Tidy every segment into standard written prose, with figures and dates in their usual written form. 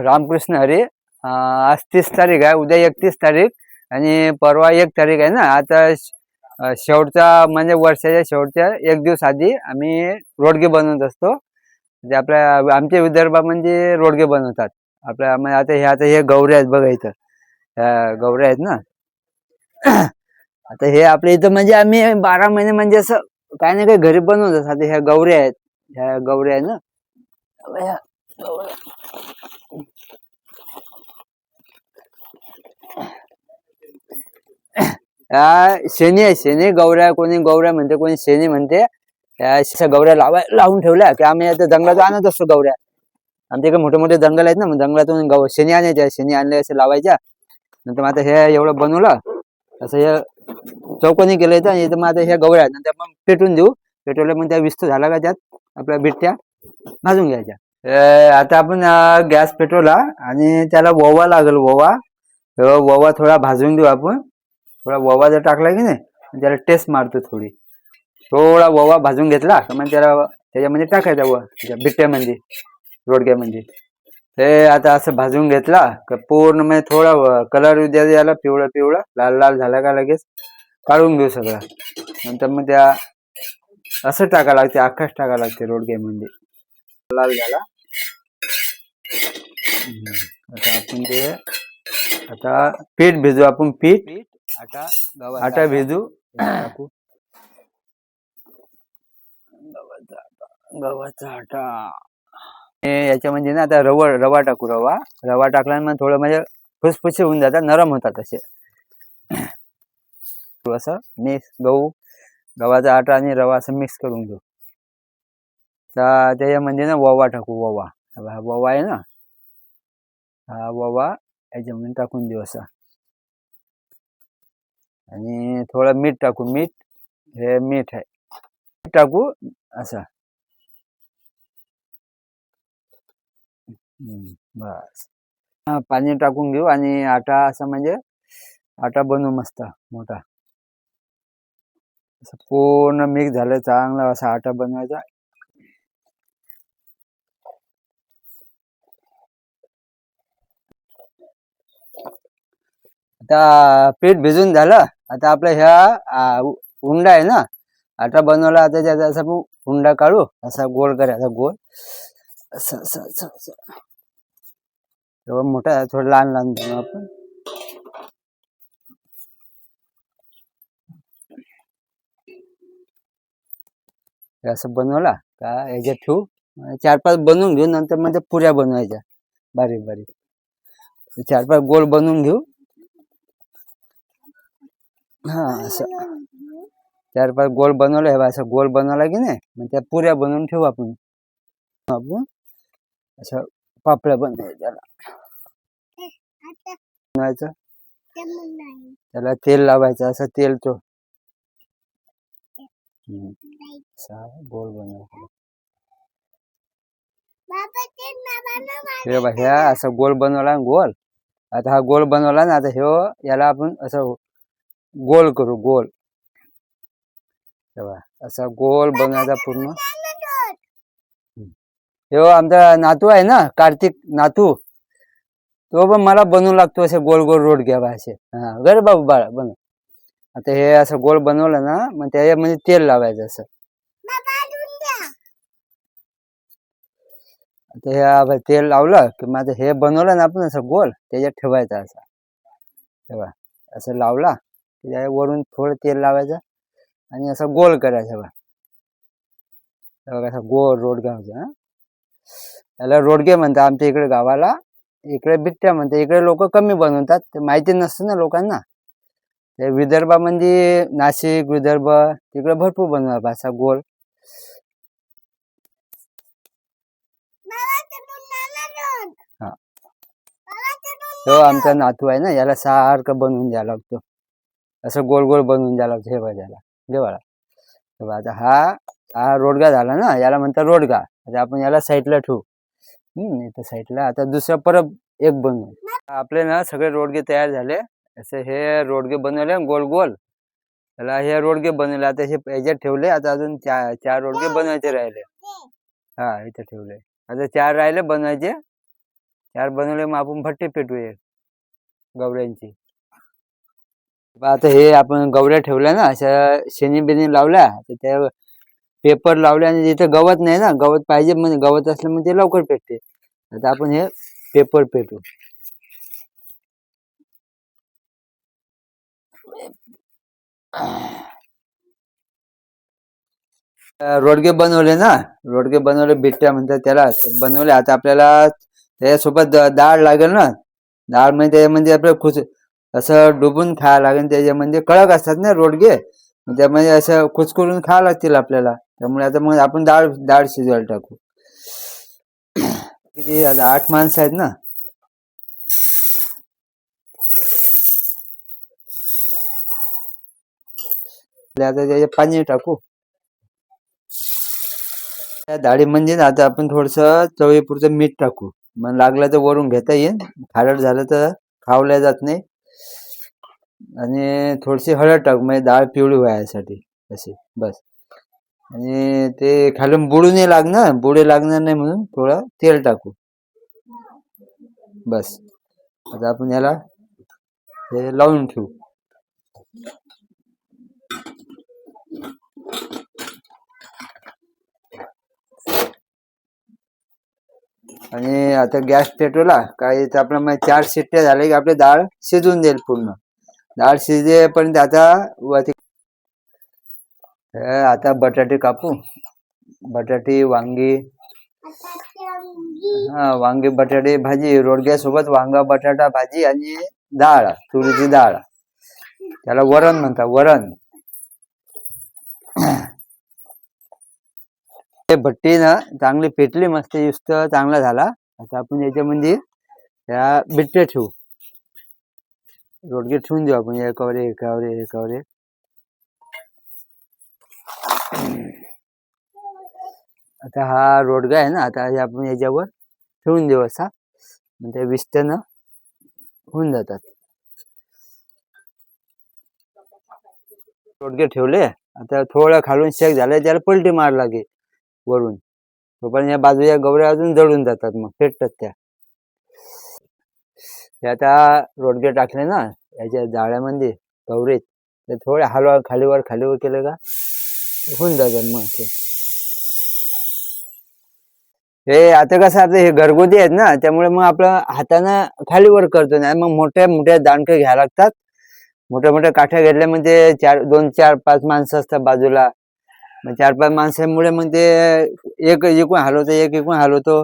रामकृष्ण हरी. आज 30 तारीख आहे, उद्या 31 तारीख आणि परवा 1 तारीख आहे ना. आता शेवटचा म्हणजे वर्षाच्या शेवटच्या 1 दिवस आधी आम्ही रोडगे बनवत असतो. म्हणजे आपल्या आमच्या विदर्भामध्ये रोडगे बनवतात आपल्या. म्हणजे आता हे गौऱ्या आहेत बघा, इथं ह्या गौऱ्या आहेत ना. आता हे आपल्या इथं म्हणजे आम्ही 12 महिने म्हणजे असं काही ना काही घरी बनवत. आता ह्या गौऱ्या आहेत, ह्या गौऱ्या आहे ना. शेणी आहे, शेणी गौऱ्या, कोणी गौऱ्या म्हणते, कोणी शेणी म्हणते. त्या गौऱ्या लावून ठेवल्या की आम्ही आता जंगलात आणत असतो गौऱ्या. आमच्या इकडे मोठे मोठे जंगल आहेत ना, मग जंगलातून शेणी आणायच्या, शेणी आणल्या असे लावायच्या. नंतर मग आता हे एवढं बनवलं असं हे चौकोनी केलं येतं. आणि मग आता ह्या गौऱ्या नंतर मग पेटून देऊ. पेटवल्या मग त्या विस्तू झाला का त्यात आपल्या बिट्ट्या भाजून घ्यायच्या. आता आपण गॅस पेटवला आणि त्याला ओवा लागेल. ओवा थोडा भाजून देऊ आपण. थोडा ओवा जर टाकला की नाही त्याला टेस्ट मारतो. थोडा ओवा भाजून घेतला तर मग त्याच्यामध्ये टाकायचा त्याच्या बिट्ट्यामध्ये, रोडग्यामध्ये. ते आता असं भाजून घेतला का पूर्ण म्हणजे थोडा कलर द्या याला, पिवळा पिवळा लाल लाल झाला का लगेच काढून घेऊ सगळं. नंतर मग त्या असं टाका लागते, अख्खाच टाका लागते रोडग्यामध्ये. लाल झाला आता आपण ते आता पीठ भिजू. आपण पीठ आटा भिजू टाकू. गव्हाचा आटा याच्यामध्ये ना आता रवा टाकू. रवा टाकला मग थोडं म्हणजे फुसफुशी होऊन जातात, नरम होतात असे. असं मिक्स गव्हाचा आटा आणि रवा असं मिक्स करून घेऊ. तर त्याच्यामध्ये ना ओवा टाकू. ओवा आहे ना, हा ओवा याच्यामध्ये टाकून देऊ असा. आणि थोडं मीठ टाकू. हे मीठ आहे टाकू असा. बस पाणी टाकून घेऊ आणि आटा असं म्हणजे आटा बनवू मस्त मोठा. असं पूर्ण मिक्स झालं चांगला असा आटा बनवायचा. आता पीठ भिजून झालं. आता आपल्या ह्या उंडा आहे ना, आटा बनवला. आता त्याचा असा उंडा काढू, असा गोल करायचा. गोल असं असं असं असं. एवढा मोठा थोडं लहान बनवू आपण. असं बनवला का याच्यात ठेवू. 4-5 बनवून घेऊ. नंतर म्हणजे पुऱ्या बनवायच्या बारीक बारीक. 4-5 गोल बनवून घेऊ. हा असं 4-5 गोल बनवलं. हे असं गोल बनवला की नाही मग त्या पुऱ्या बनवून ठेवू आपण. असं पापड्या बनवायच्या. त्याला तेल लावायचं. असं तेल तो गोल बनवायचा. ह्या असं गोल बनवला गोल. आता हा गोल बनवला ना, आता याला आपण असं गोल करू. गोल असा गोल बनवायचा पूर्ण. आमचा नातू आहे ना, कार्तिक नातू, तो पण मला बनवू लागतो असे गोल गोल रोड घ्यावा असे. गर बाबू बाळा बनव. आता हे असं गोल बनवलं ना मग त्याच्यामध्ये तेल लावायचं असं. आता हे तेल लावलं की मग हे बनवलं ना आपण असं गोल त्याच्यात ठेवायचं असं. तेव्हा असं लावला की त्या वरून थोडं तेल लावायचं आणि असं गोल करायचं. बघा असं गोल रोडगा होते. त्याला रोडगे म्हणतात आमच्या इकडे गावाला. इकडे बिट्ट्या म्हणतात. इकडे लोक कमी बनवतात, ते माहिती नसतं ना लोकांना. ते विदर्भामध्ये, नाशिक विदर्भ तिकडे भरपूर बनवतात असा गोल. तो आमचा नातू आहे ना, याला सारखं बनवून द्यायला लागतो. असं गोल गोल बनवून द्यायला लागतं. हे बघायला घे बाळा. आता हा हा रोडगा झाला ना, याला म्हणतात रोडगा. आता आपण याला साईडला ठेवू. इथं साईडला आता दुसरा परत एक बनवू. आपले ना सगळे रोडगे तयार झाले. असे हे रोडगे बनवले गोल गोल. त्याला हे रोडगे बनवले. आता हे याच्यात ठेवले. आता अजून चार रोडगे बनवायचे राहिले. हा इथे ठेवले. आता 4 राहिले बनवायचे. 4 बनवले मग आपण भट्टी पेटवूया गवऱ्यांची. आता हे आपण गवऱ्या ठेवल्या ना, अशा शेणी बिनी लावल्या. तर त्या पेपर लावले आणि जिथे गवत नाही ना, गवत पाहिजे म्हणजे गवत असलं म्हणजे ते लवकर पेटते. आता आपण हे पेपर पेटू. रोडगे बनवले ना, रोडगे बनवले बिट्ट्या म्हणतात त्याला, बनवले. आता आपल्याला त्याच्यासोबत डाळ लागेल ना. डाळ म्हणजे त्याच्यामध्ये आपल्याला असं डुबून खायला लागेल. त्याच्यामध्ये कडक असतात ना रोडगे, त्यामध्ये असं कुचकरून खावं लागतील आपल्याला. त्यामुळे आता मग आपण डाळ डाळ शिजवायला टाकू. किती आता 8 माणसं आहेत ना. आता त्याच्यात पाणी टाकू. त्या डाळी म्हणजे आता आपण थोडस चवीपुरतं मीठ टाकू. मग लागलं तर वरून घेता येईल. खारट झालं तर खावल्या जात नाही. आणि थोडीशी हळद टाकू म्हणजे डाळ पिवळी व्हायसाठी असे बस. आणि ते खालून बुडू लागणार नाही म्हणून थोडं तेल टाकू बस. आता आपण याला हे लावून ठेवू. आणि आता गॅस पेटवला काय तर आपला मग 4 शिट्ट्या झाल्या की आपली डाळ शिजून देईल पूर्ण. डाळ शिजेपर्यंत आता बटाटे कापू. बटाटे वांगी. हा वांगी बटाटे भाजी. रोडग्यासोबत वांगा बटाटा भाजी आणि डाळ तुरीची डाळ. त्याला वरण म्हणतात वरण. भट्टी ना चांगली पेटली मस्त. युस्त चांगला झाला. आता आपण याच्यामध्ये त्या बिट्ट्या ठेवू. रोडगे ठेवून देऊ आपण एकावर एकावर. आता हा रोडगा आहे ना, आता आपण याच्यावर ठेवून देऊ असा. म्हणजे विस्त्यानं होऊन जातात. रोडगे ठेवले. आता थोडं खालून शेक झालं त्याला पलटी मार लागे वरून. तोपर्यंत या बाजूच्या गवऱ्या अजून जळून जातात मग पेटतात त्या. हे आता रोडगे टाकले ना याच्या जाळ्यामध्ये गवरीत, ते थोडे हलवा खालीवर केले का होऊन जातात मग ते. हे आता कसं आपलं हे घरगुती आहेत ना, त्यामुळे मग आपलं हातानं खालीवर करतो. नाही मग मोठ्या मोठ्या दांडके घ्यायला लागतात. मोठ्या मोठ्या काठ्या घेतल्या म्हणजे 2 4 5 माणसं असतात बाजूला. मग 4 5 माणसांमुळे मग ते एक इकून हलवतो एक इकून हलवतो,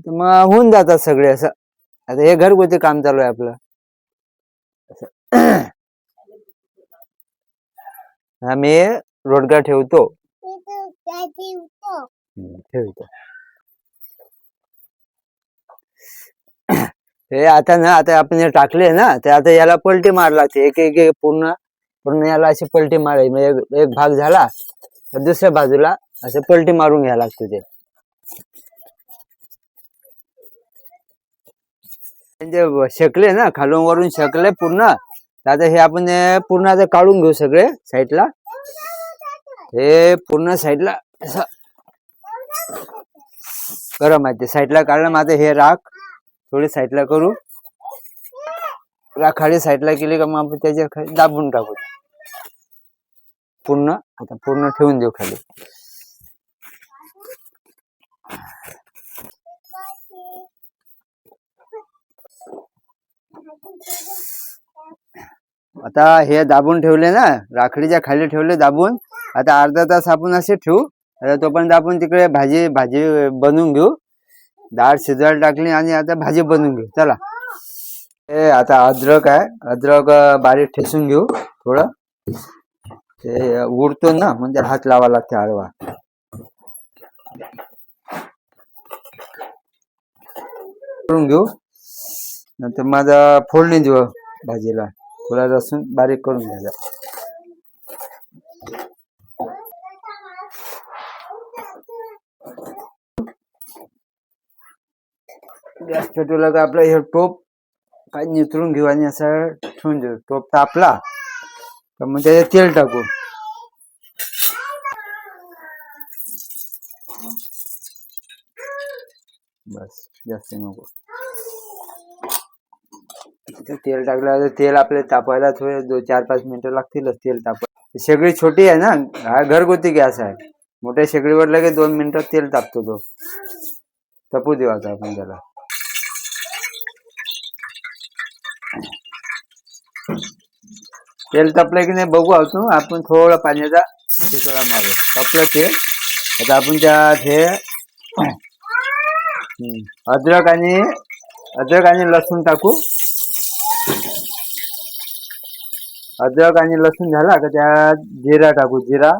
मग होऊन जातात सगळे असं. आता हे घरगुती काम चालू आहे आपलं. आम्ही रोडगा ठेवतो. ठेवतो. हे आता ना, आता आपण हे टाकले ना, ते आता याला पलटी मार लागते. एक एक पूर्ण याला अशी पलटी मारायची. म्हणजे एक भाग झाला तर दुसऱ्या बाजूला असं पलटी मारून घ्यायला लागतं ते. शेकले ना, खालून वरून शेकले पूर्ण. आता हे आपण पूर्ण आता काढून घेऊ सगळे साईडला. हे पूर्ण साईडला असं गरम आहे ते साईडला काढलं. मग आता हे राख थोडी साईडला करू. राखाडी साईडला केली का मग आपण त्याच्या खाली दाबून टाकू पूर्ण. आता पूर्ण ठेवून देऊ खाली. आता हे दाबून ठेवले ना, राखडीच्या खाली ठेवले दाबून. आता अर्धा तास आपण असे ठेवू. आता तोपर्यंत आपण तिकडे भाजी बनवून घेऊ. डाळ शिजवायला टाकली आणि आता भाजी बनवून घेऊ. चला. हे आता अद्रक आहे, अद्रक बारीक ठेचून घेऊ थोडं. ते उडतो ना म्हणजे हात लावा लागते हळवा. करून घेऊ. नंतर माझा फोडणी देऊ भाजीला. थोडा लसूण बारीक करून घ्यायचा. गॅस पेटवला का आपलं हे टोप काय नितरून घेऊ आणि असं ठेवून देऊ. टोप तापला तर मग त्याच्यात तेल टाकू. बस जास्त नको. तेल टाकलं, तेल आपले तापायला थोडे 4-5 मिनिटं लागतीलच तेल तापायला. शेगडी छोटी आहे ना, हा घरगुती गॅस आहे. मोठ्या शेगडीवर लगेच 2 मिनिटात तेल तापतो. तो तपू देऊ आता आपण त्याला. तेल तापलं की नाही बघू आपण थोडं पाण्याचा शितळा मारू. तापलं तेल. आता आपण त्यात हे अद्रक आणि लसूण टाकू. अद्रक आणि लसूण झाला का त्यात जिरा टाकू. जिरा,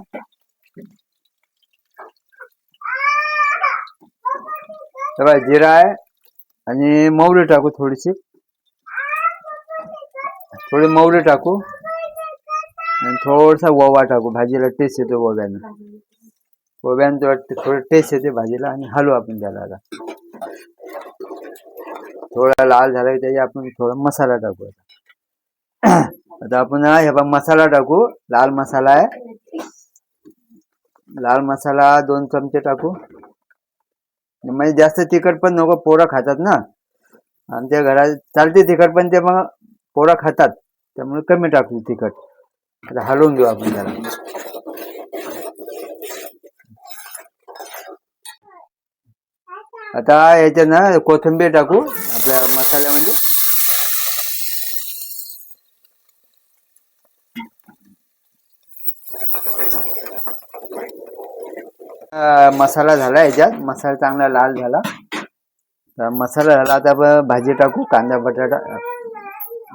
जिरा आहे आणि मोहरी टाकू. थोडी मोहरी टाकू आणि थोडासा ओवा टाकू. भाजीला टेस्ट येतो ओव्यानं. थोडं टेस्ट येते भाजीला. आणि हलवू आपण त्याला. आता थोडा लाल झाला की त्याची आपण थोडा मसाला टाकू. आता आपण हे मसाला टाकू. लाल मसाला आहे. लाल मसाला 2 चमचे टाकू. म्हणजे जास्त तिखट पण नको, पोरं खातात ना आमच्या घरात. चालते तिखट पण ते मग पोरं खातात, त्यामुळे कमी टाकू तिखट. आता हलवून घेऊ आपण त्याला. आता याच्यात ना कोथिंबीर टाकू आपल्या मसाल्यामध्ये. मसाला झाला याच्यात. मसाला चांगला लाल झाला. तर मसाला झाला. आता आपण भाजी टाकू. कांदा बटाटा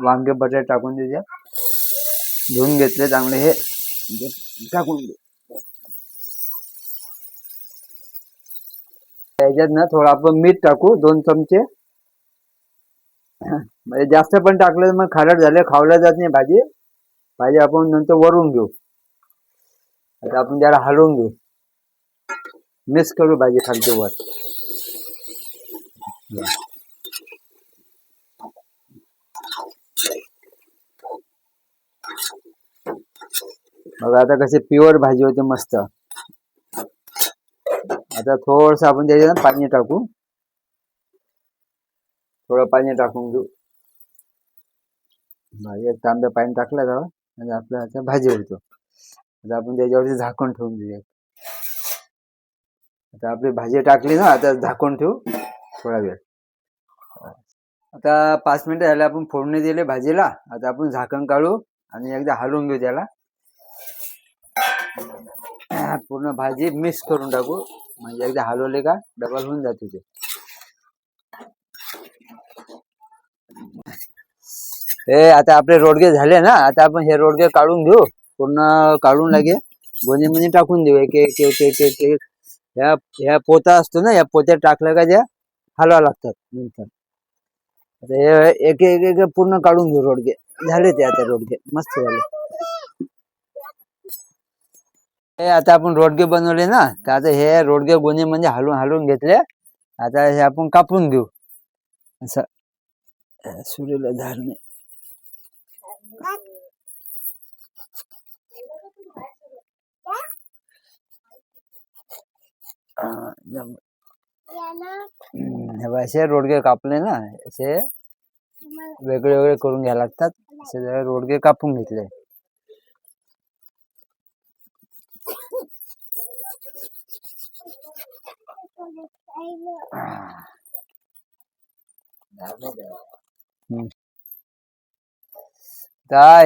वांगे बटाटे टाकून त्याच्यात धुवून घेतले चांगले. हे टाकून दे. याच्यात ना थोडं आपण मीठ टाकू. 2 चमचे. म्हणजे जास्त पण टाकलं मग खारट झाले, खावल्या जात नाही भाजी आपण नंतर वरून घेऊ. आता आपण जरा हलवून घेऊ. मिक्स करू भाजी खालच्या वर. बघा आता कशी प्युअर भाजी होते मस्त. आता थोडस आपण त्याच्यात पाणी टाकू. थोडं पाणी टाकून घेऊ. एक तांब्या पाणी टाकलं का आणि आपल्या आता भाजी होतो. आता आपण त्याच्यावरती झाकण ठेवून देऊया. आता आपली भाजी टाकली ना, आता झाकून ठेवू थोडा वेळ. आता 5 मिनिटं झाले आपण फोडणी दिली भाजीला. आता आपण झाकण काढू आणि एकदा हलवून घेऊ त्याला. पूर्ण भाजी मिक्स करून टाकू. म्हणजे एकदा हलवले का डबल होऊन जाते ते. हे आता आपले रोडगे झाले ना. आता आपण हे रोडगे काढून घेऊ. पूर्ण काढून लागे गोणीमध्ये टाकून देऊ. एक एक एक एक एक एक. ह्या पोता असतो ना, या पोत्यात टाकलं का त्या हलवा लागतात नंतर. आता हे एक एक एक पूर्ण काढून घेऊ रोडगे. झाले ते आता रोडगे मस्त झाले. हे आता आपण रोडगे बनवले ना, तर आता हे रोडगे गोणी म्हणजे हलवून घेतले. आता हे आपण कापून घेऊ असं. सुरीला धार नाही. असे रोडगे कापले ना, असे वेगळे वेगळे करून घ्यायला लागतात. असे रोडगे कापून घेतले.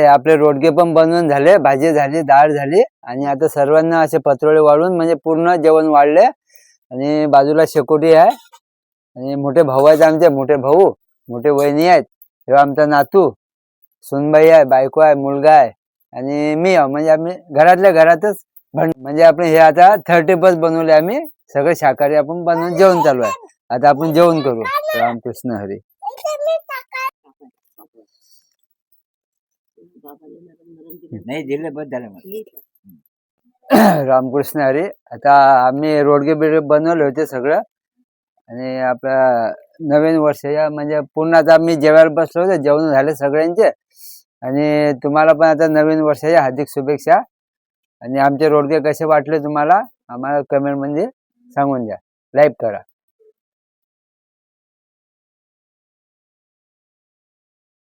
आपले रोडगे पण बनवून झाले. भाजी झाली, डाळ झाली. आणि आता सर्वांना असे पत्रोळे वाढून म्हणजे पूर्ण जेवण वाढले. आणि बाजूला शेकोटी आहे. आणि मोठे भाऊ आहेत आमचे. मोठे वहिनी आहेत. हे आमचा नातू, सुनबाई आहे, बायको आहे, मुलगा आहे आणि मी. म्हणजे आम्ही घरातल्या घरातच म्हणजे आपण हे आता 30+ बनवले आम्ही. सगळे शाकाहारी आपण बनवून जेवण चालू आहे. आता आपण जेवण करू. रामकृष्ण हरी. नाही दिले बस झालं. रामकृष्ण हरी. आता आम्ही रोडगे बिडगे बनवले होते सगळं. आणि आपल्या नवीन वर्षाच्या म्हणजे पूर्ण आता मी जेवायला बसलो होतो, जेवण झाले सगळ्यांचे. आणि तुम्हाला पण आता नवीन वर्षाच्या हार्दिक शुभेच्छा. आणि आमचे रोडगे कसे वाटले तुम्हाला आम्हाला कमेंटमध्ये सांगून द्या. लाईक करा.